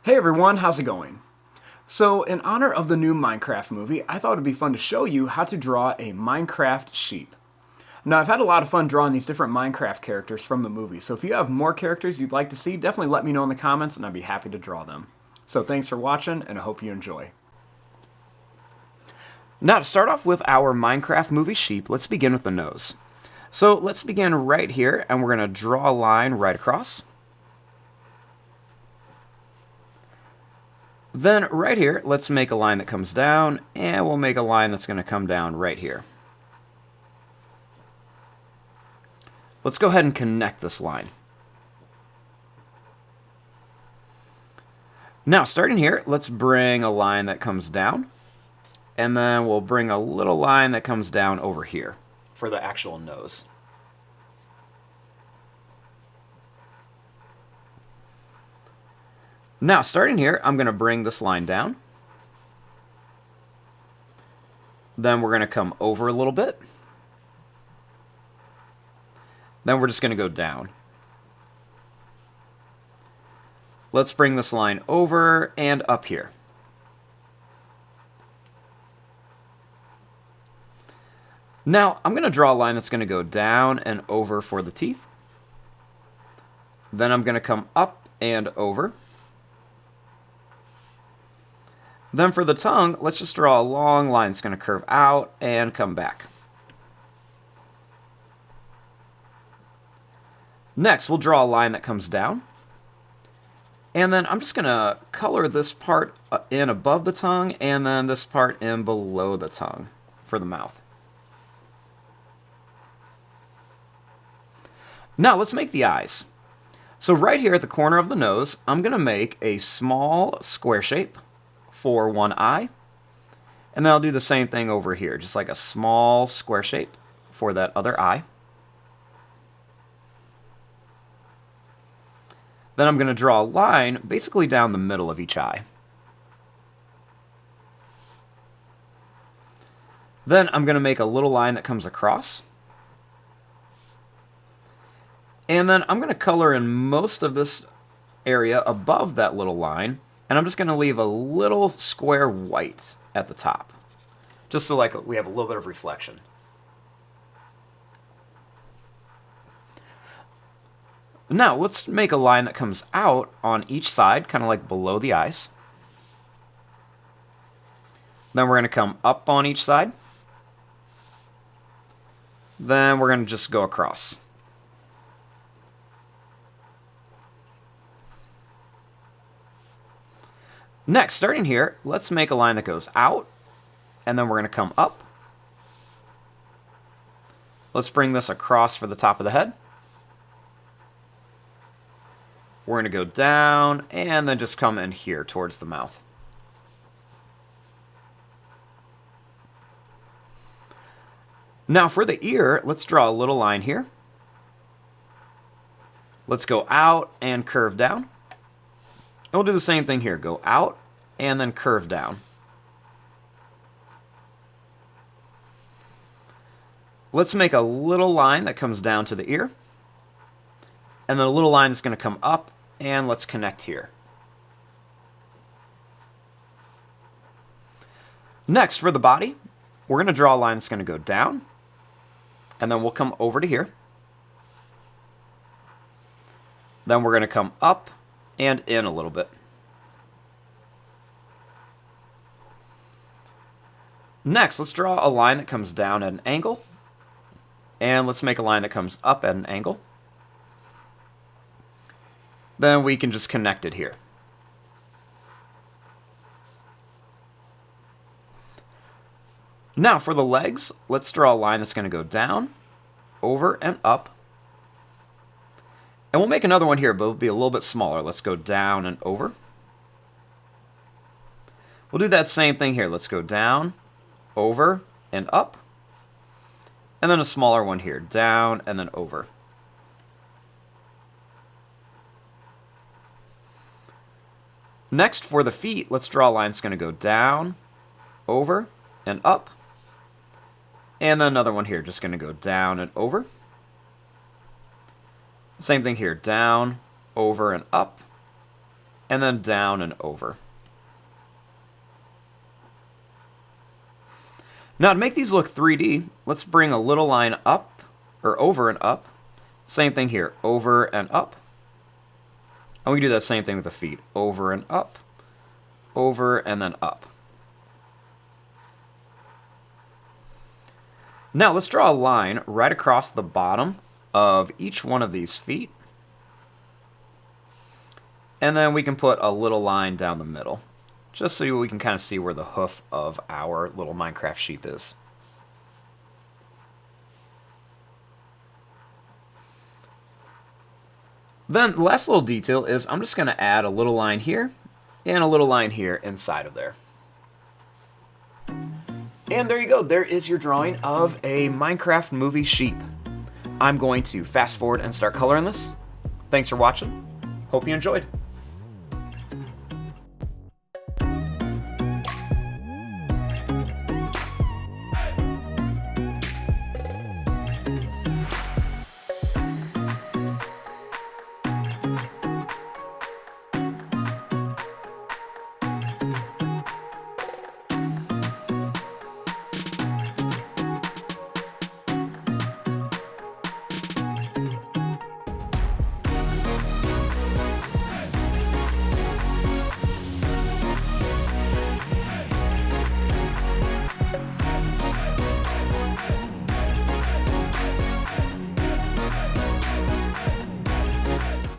Hey everyone, how's it going? So, in honor of the new Minecraft movie, I thought it'd be fun to show you how to draw a Minecraft sheep. Now, I've had a lot of fun drawing these different Minecraft characters from the movie, so if you have more characters you'd like to see, definitely let me know in the comments and I'd be happy to draw them. So, thanks for watching, and I hope you enjoy. Now, to start off with our Minecraft movie sheep, let's begin with the nose. So, let's begin right here, and we're going to draw a line right across. Then right here, let's make a line that comes down, and we'll make a line that's going to come down right here. Let's go ahead and connect this line. Now, starting here, let's bring a line that comes down, and then we'll bring a little line that comes down over here for the actual nose. Now, starting here, I'm going to bring this line down. Then we're going to come over a little bit. Then we're just going to go down. Let's bring this line over and up here. Now, I'm going to draw a line that's going to go down and over for the teeth. Then I'm going to come up and over. Then for the tongue, let's just draw a long line that's going to curve out and come back. Next, we'll draw a line that comes down. And then I'm just going to color this part in above the tongue and then this part in below the tongue for the mouth. Now let's make the eyes. So right here at the corner of the nose, I'm going to make a small square shape for one eye. And then I'll do the same thing over here, just like a small square shape for that other eye. Then I'm going to draw a line basically down the middle of each eye. Then I'm going to make a little line that comes across. And then I'm going to color in most of this area above that little line. And I'm just going to leave a little square white at the top, just so like we have a little bit of reflection. Now let's make a line that comes out on each side, kind of like below the eyes. Then we're going to come up on each side. Then we're going to just go across. Next, starting here, let's make a line that goes out, and then we're going to come up. Let's bring this across for the top of the head. We're going to go down, and then just come in here towards the mouth. Now for the ear, let's draw a little line here. Let's go out and curve down. And we'll do the same thing here. Go out and then curve down. Let's make a little line that comes down to the ear. And then a little line that's going to come up, and let's connect here. Next, for the body, we're going to draw a line that's going to go down. And then we'll come over to here. Then we're going to come up and in a little bit. Next, let's draw a line that comes down at an angle. And let's make a line that comes up at an angle. Then we can just connect it here. Now for the legs, let's draw a line that's going to go down, over, and up. And we'll make another one here, but it'll be a little bit smaller. Let's go down and over. We'll do that same thing here. Let's go down, over, and up. And then a smaller one here, down and then over. Next, for the feet, let's draw a line that's going to go down, over, and up. And then another one here, just going to go down and over. Same thing here, down, over, and up. and then down and over. Now to make these look 3D, let's bring a little line up, or over and up. Same thing here, over and up. And we do that same thing with the feet, over and up, over and then up. Now let's draw a line right across the bottom of each one of these feet. And then we can put a little line down the middle, just so we can kind of see where the hoof of our little Minecraft sheep is. Then the last little detail is I'm just going to add a little line here and a little line here inside of there. And there you go, there is your drawing of a Minecraft movie sheep. I'm going to fast forward and start coloring this. Thanks for watching. Hope you enjoyed.